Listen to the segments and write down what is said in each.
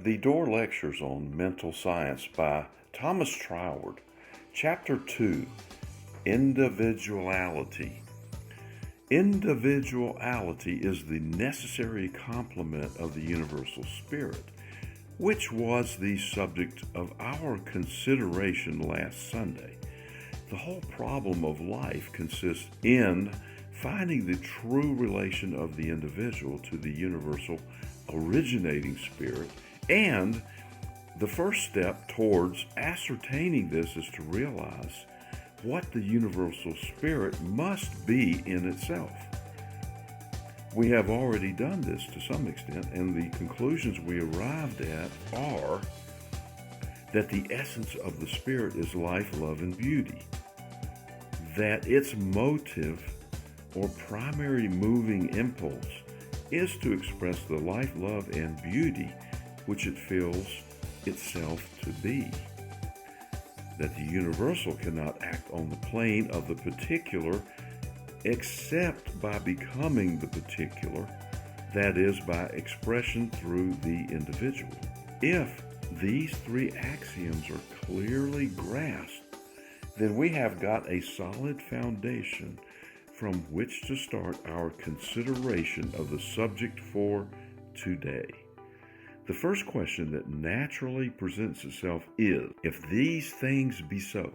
The Dore Lectures on Mental Science by Thomas Troward, Chapter 2, Individuality. Individuality is the necessary complement of the universal spirit, which was the subject of our consideration last Sunday. The whole problem of life consists in finding the true relation of the individual to the universal originating spirit, and the first step towards ascertaining this is to realize what the universal spirit must be in itself. We have already done this to some extent, and the conclusions we arrived at are that the essence of the spirit is life, love, and beauty, that its motive or primary moving impulse is to express the life, love, and beauty which it feels itself to be, that the universal cannot act on the plane of the particular except by becoming the particular, that is, by expression through the individual. If these three axioms are clearly grasped, then we have got a solid foundation from which to start our consideration of the subject for today. The first question that naturally presents itself is, if these things be so,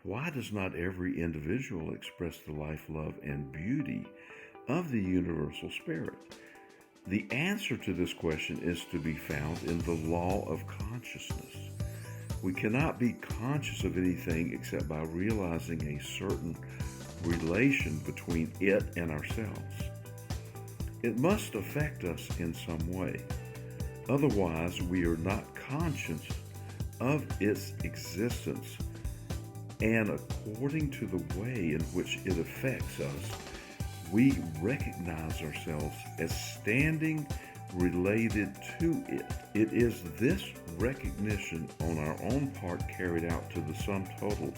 why does not every individual express the life, love, and beauty of the universal spirit? The answer to this question is to be found in the law of consciousness. We cannot be conscious of anything except by realizing a certain relation between it and ourselves. It must affect us in some way. Otherwise, we are not conscious of its existence, and according to the way in which it affects us, we recognize ourselves as standing related to it. It is this recognition on our own part carried out to the sum total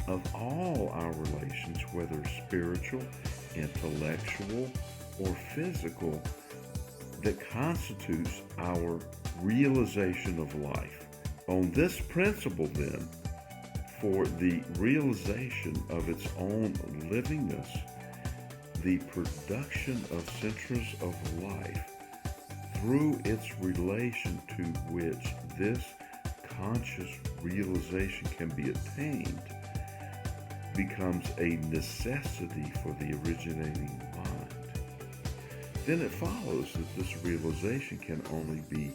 of all our relations, whether spiritual, intellectual, or physical, that constitutes our realization of life. On this principle, then, for the realization of its own livingness, the production of centers of life, through its relation to which this conscious realization can be attained, becomes a necessity for the originating mind. Then it follows that this realization can only be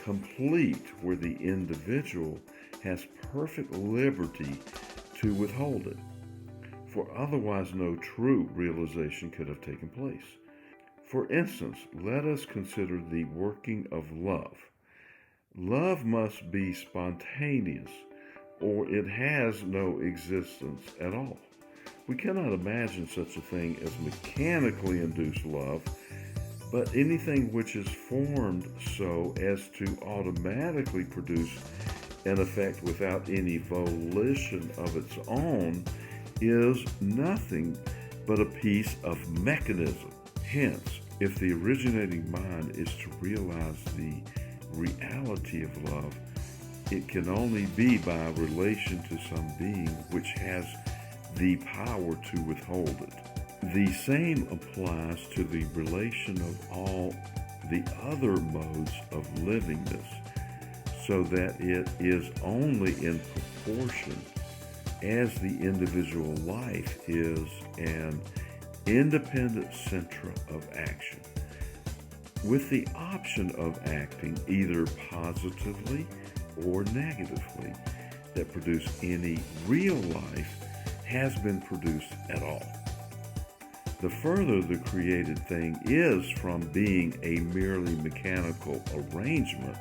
complete where the individual has perfect liberty to withhold it, for otherwise no true realization could have taken place. For instance, let us consider the working of love. Love must be spontaneous, or it has no existence at all. We cannot imagine such a thing as mechanically induced love, but anything which is formed so as to automatically produce an effect without any volition of its own is nothing but a piece of mechanism. Hence, if the originating mind is to realize the reality of love, it can only be by relation to some being which has the power to withhold it. The same applies to the relation of all the other modes of livingness, so that it is only in proportion as the individual life is an independent center of action, with the option of acting either positively or negatively, that produce any real life has been produced at all. The further the created thing is from being a merely mechanical arrangement,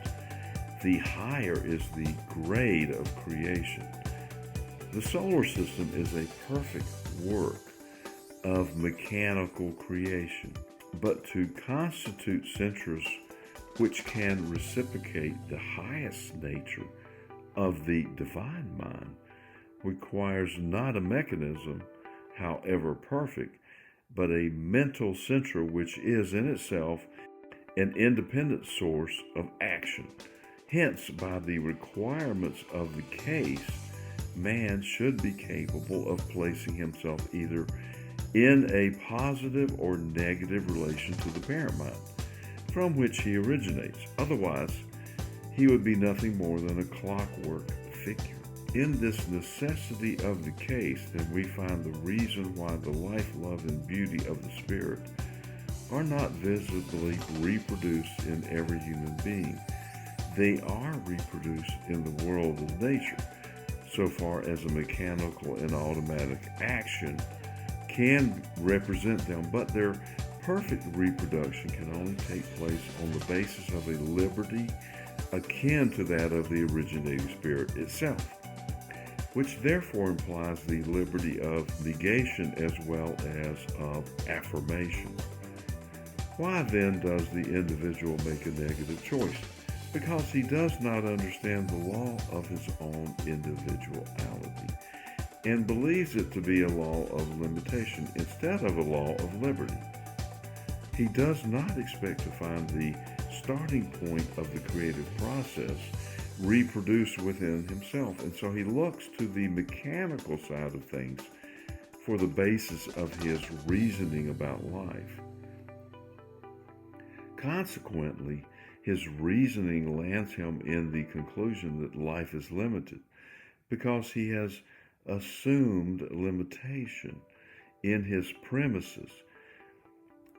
the higher is the grade of creation. The solar system is a perfect work of mechanical creation, but to constitute centers which can reciprocate the highest nature of the divine mind requires not a mechanism, however perfect, but a mental center which is in itself an independent source of action. Hence, by the requirements of the case, man should be capable of placing himself either in a positive or negative relation to the parent mind, from which he originates. Otherwise, he would be nothing more than a clockwork figure. In this necessity of the case, then we find the reason why the life, love, and beauty of the Spirit are not visibly reproduced in every human being. They are reproduced in the world of nature, so far as a mechanical and automatic action can represent them, but their perfect reproduction can only take place on the basis of a liberty akin to that of the originating Spirit itself, which therefore implies the liberty of negation as well as of affirmation. Why then does the individual make a negative choice? Because he does not understand the law of his own individuality and believes it to be a law of limitation instead of a law of liberty. He does not expect to find the starting point of the creative process reproduced within himself, and so he looks to the mechanical side of things for the basis of his reasoning about life. Consequently, his reasoning lands him in the conclusion that life is limited because he has assumed limitation in his premises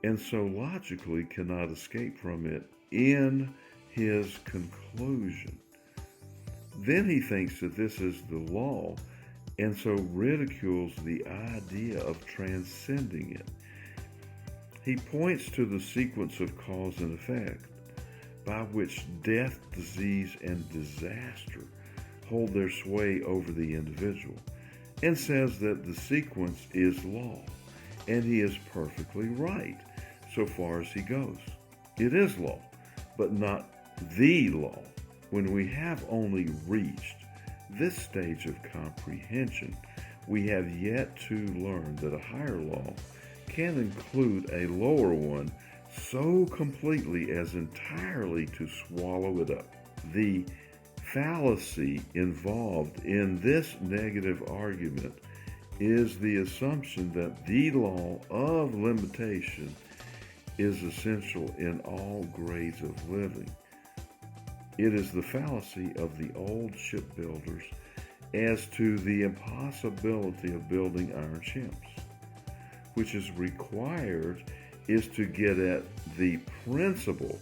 and so logically cannot escape from it in his conclusion. Then he thinks that this is the law and so ridicules the idea of transcending it. He points to the sequence of cause and effect by which death, disease, and disaster hold their sway over the individual, and says that the sequence is law, and he is perfectly right so far as he goes. It is law, but not the law. When we have only reached this stage of comprehension, we have yet to learn that a higher law can include a lower one so completely as entirely to swallow it up. The fallacy involved in this negative argument is the assumption that the law of limitation is essential in all grades of living. It is the fallacy of the old shipbuilders as to the impossibility of building iron ships, which is required is to get at the principle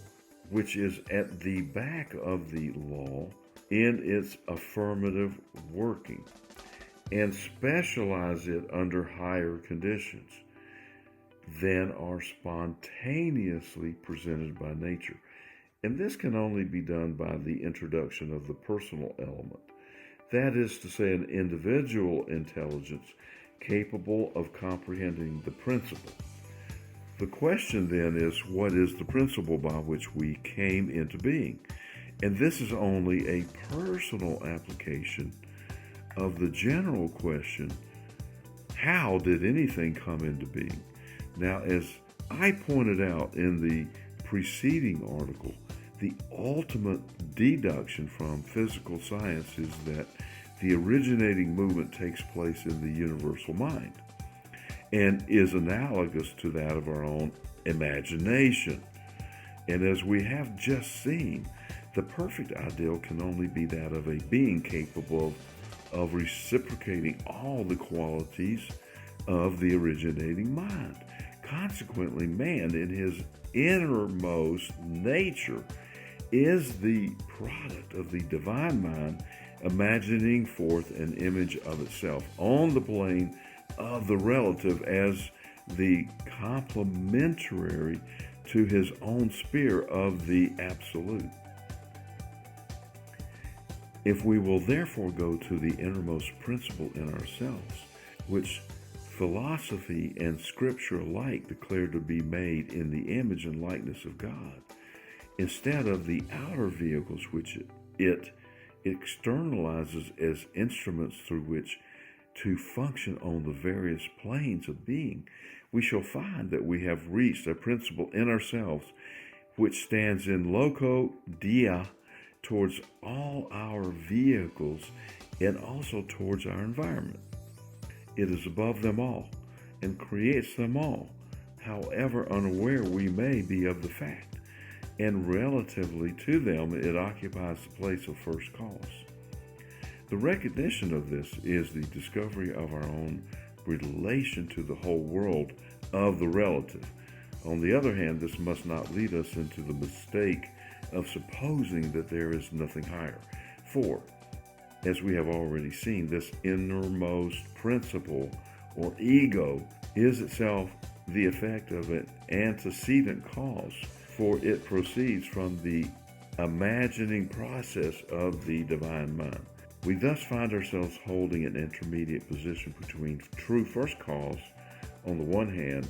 which is at the back of the law in its affirmative working and specialize it under higher conditions than are spontaneously presented by nature. And this can only be done by the introduction of the personal element. That is to say, an individual intelligence capable of comprehending the principle. The question then is, what is the principle by which we came into being? And this is only a personal application of the general question, how did anything come into being? Now, as I pointed out in the preceding article, the ultimate deduction from physical science is that the originating movement takes place in the universal mind and is analogous to that of our own imagination. And as we have just seen, the perfect ideal can only be that of a being capable of reciprocating all the qualities of the originating mind. Consequently, man in his innermost nature is the product of the divine mind, imagining forth an image of itself on the plane of the relative as the complementary to his own sphere of the absolute. If we will therefore go to the innermost principle in ourselves, which philosophy and scripture alike declare to be made in the image and likeness of God, instead of the outer vehicles which it externalizes as instruments through which to function on the various planes of being, we shall find that we have reached a principle in ourselves which stands in loco dia towards all our vehicles and also towards our environment. It is above them all and creates them all, however unaware we may be of the fact, and relatively to them it occupies the place of first cause. The recognition of this is the discovery of our own relation to the whole world of the relative. On the other hand, this must not lead us into the mistake of supposing that there is nothing higher. For, as we have already seen, this innermost principle or ego is itself the effect of an antecedent cause, for it proceeds from the imagining process of the divine mind. We thus find ourselves holding an intermediate position between true first cause on the one hand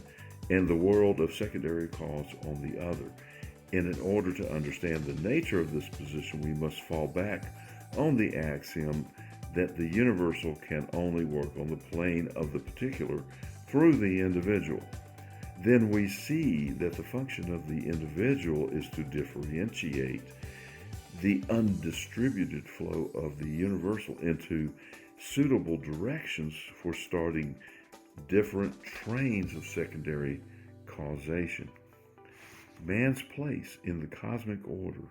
and the world of secondary cause on the other. And in order to understand the nature of this position, we must fall back on the axiom that the universal can only work on the plane of the particular through the individual. Then we see that the function of the individual is to differentiate the undistributed flow of the universal into suitable directions for starting different trains of secondary causation. Man's place in the cosmic order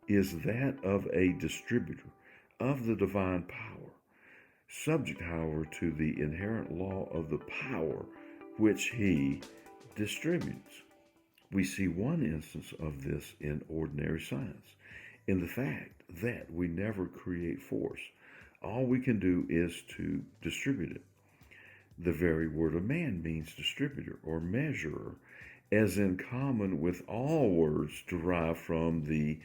is that of a distributor of the divine power, subject, however, to the inherent law of the power which he distributes. We see one instance of this in ordinary science, in the fact that we never create force. All we can do is to distribute it. The very word of man means distributor or measurer, as in common with all words derived from the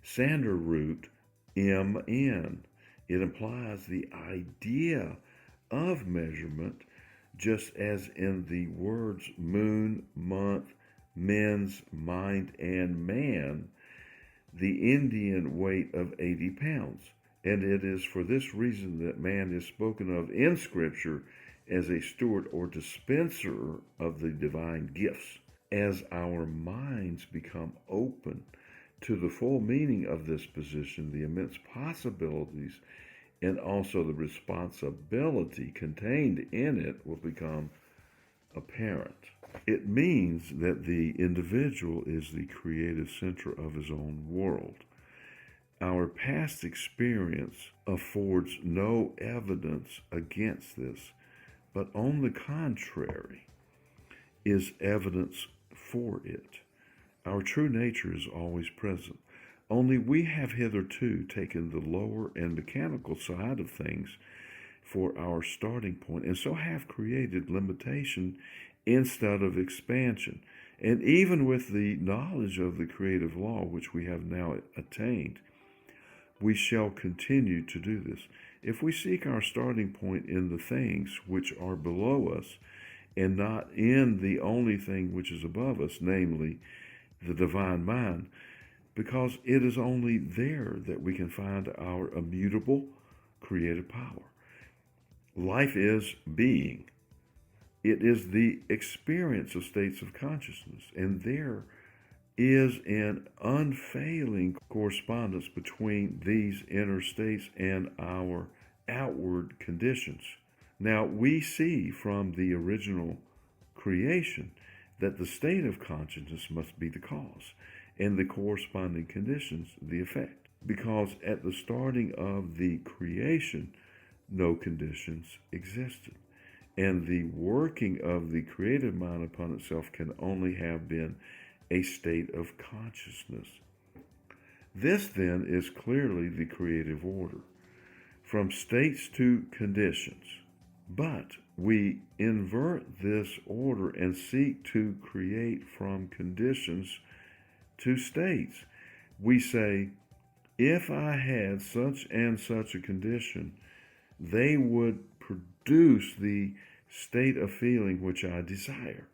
Sander root mn. It implies the idea of measurement, just as in the words moon, month, men's, mind, and man, the Indian weight of 80 pounds. And it is for this reason that man is spoken of in Scripture as a steward or dispenser of the divine gifts. As our minds become open to the full meaning of this position, the immense possibilities and also the responsibility contained in it will become apparent. It means that the individual is the creative center of his own world. Our past experience affords no evidence against this, but on the contrary, is evidence for it. Our true nature is always present, only we have hitherto taken the lower and mechanical side of things for our starting point, and so have created limitation instead of expansion. And even with the knowledge of the creative law which we have now attained, we shall continue to do this. If we seek our starting point in the things which are below us, and not in the only thing which is above us, namely the divine mind, because it is only there that we can find our immutable creative power. Life is being. It is the experience of states of consciousness, and there is an unfailing correspondence between these inner states and our outward conditions. Now, we see from the original creation that the state of consciousness must be the cause, and the corresponding conditions the effect, because at the starting of the creation, no conditions existed, and the working of the creative mind upon itself can only have been a state of consciousness. This, then, is clearly the creative order, from states to conditions. But we invert this order and seek to create from conditions to states. We say, if I had such and such a condition, they would produce the state of feeling which I desire.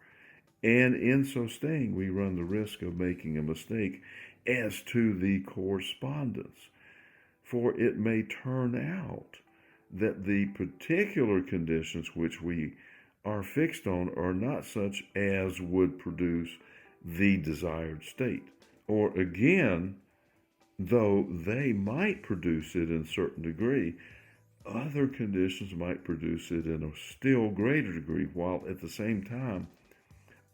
And in so staying, we run the risk of making a mistake as to the correspondence. For it may turn out that the particular conditions which we are fixed on are not such as would produce the desired state. Or again, though they might produce it in a certain degree, other conditions might produce it in a still greater degree, while at the same time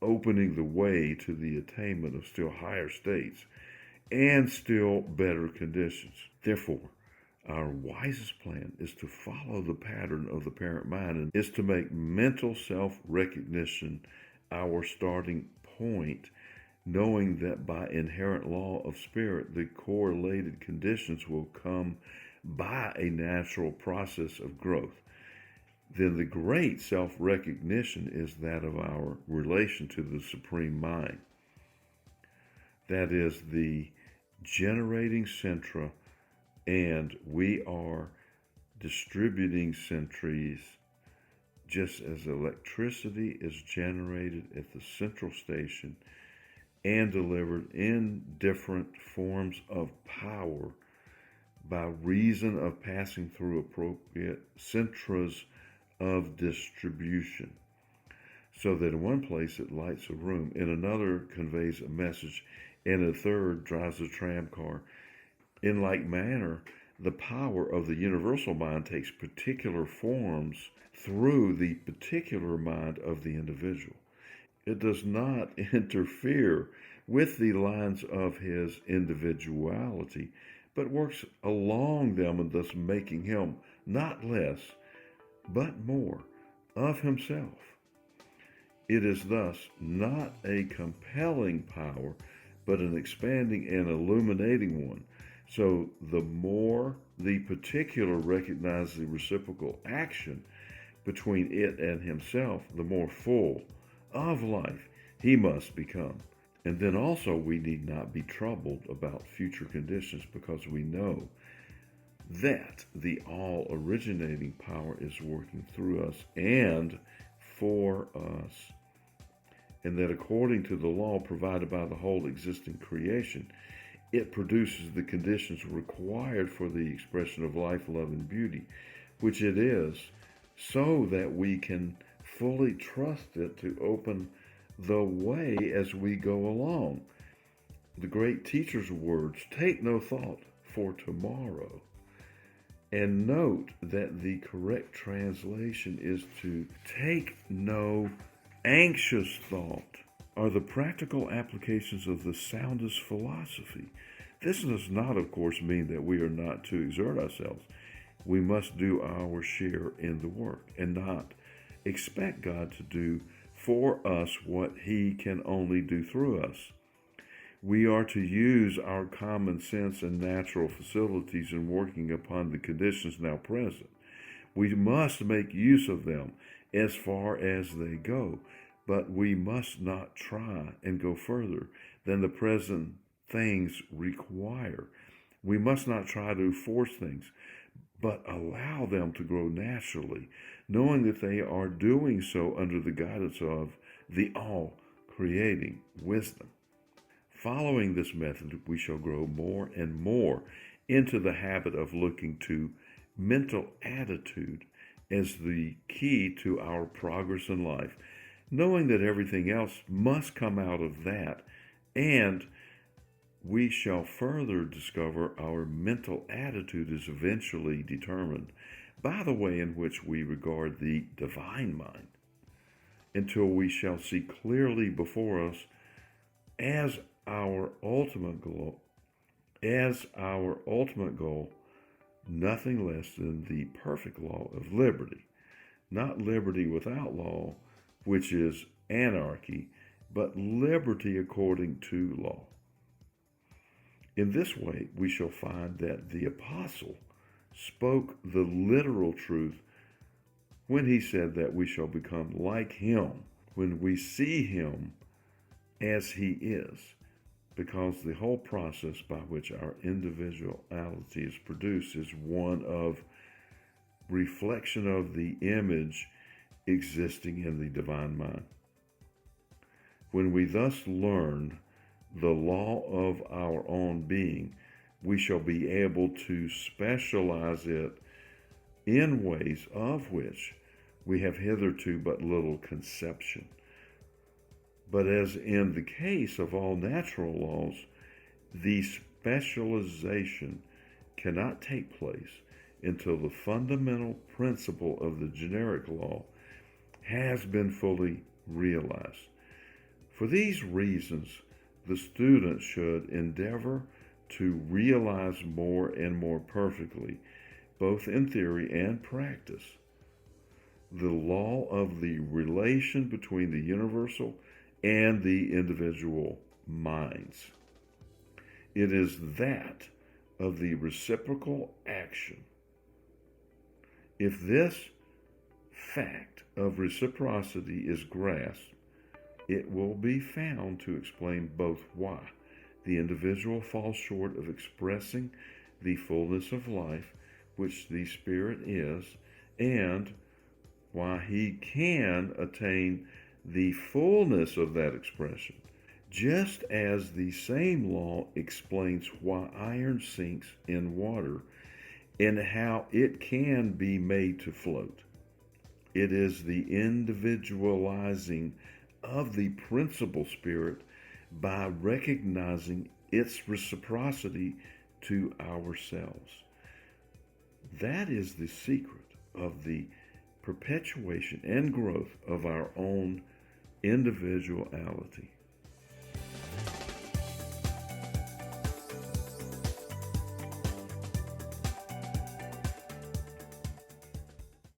opening the way to the attainment of still higher states and still better conditions. Therefore, our wisest plan is to follow the pattern of the parent mind and is to make mental self-recognition our starting point, knowing that by inherent law of spirit, the correlated conditions will come by a natural process of growth. Then the great self-recognition is that of our relation to the Supreme Mind. That is the generating centra, and we are distributing centries, just as electricity is generated at the central station and delivered in different forms of power by reason of passing through appropriate centras of distribution, so that in one place it lights a room, in another conveys a message, and a third drives a tram car. In like manner, the power of the universal mind takes particular forms through the particular mind of the individual. It does not interfere with the lines of his individuality, but works along them, and thus making him not less, but more of himself. It is thus not a compelling power, but an expanding and illuminating one. So the more the particular recognizes the reciprocal action between it and himself, the more full of life he must become. And then also we need not be troubled about future conditions, because we know that the all-originating power is working through us and for us, and that according to the law provided by the whole existing creation, it produces the conditions required for the expression of life, love, and beauty, which it is, so that we can fully trust it to open the way as we go along. The great teacher's words, take no thought for tomorrow. And note that the correct translation is to take no anxious thought, are the practical applications of the soundest philosophy. This does not, of course, mean that we are not to exert ourselves. We must do our share in the work and not expect God to do for us what he can only do through us. We are to use our common sense and natural facilities in working upon the conditions now present. We must make use of them as far as they go, but we must not try and go further than the present things require. We must not try to force things, but allow them to grow naturally, knowing that they are doing so under the guidance of the all-creating wisdom. Following this method, we shall grow more and more into the habit of looking to mental attitude as the key to our progress in life, knowing that everything else must come out of that, and we shall further discover our mental attitude is eventually determined by the way in which we regard the divine mind, until we shall see clearly before us as our ultimate goal, nothing less than the perfect law of liberty, not liberty without law, which is anarchy, but liberty according to law. In this way, we shall find that the apostle spoke the literal truth when he said that we shall become like him when we see him as he is, because the whole process by which our individuality is produced is one of reflection of the image existing in the divine mind. When we thus learn the law of our own being, we shall be able to specialize it in ways of which we have hitherto but little conception. But as in the case of all natural laws, the specialization cannot take place until the fundamental principle of the generic law has been fully realized. For these reasons, the student should endeavor to realize more and more perfectly, both in theory and practice, the law of the relation between the universal and the individual minds. It is that of the reciprocal action. If this fact of reciprocity is grasped, it will be found to explain both why the individual falls short of expressing the fullness of life which the Spirit is, and why he can attain the fullness of that expression, just as the same law explains why iron sinks in water and how it can be made to float. It is the individualizing of the principal spirit by recognizing its reciprocity to ourselves. That is the secret of the perpetuation and growth of our own individuality.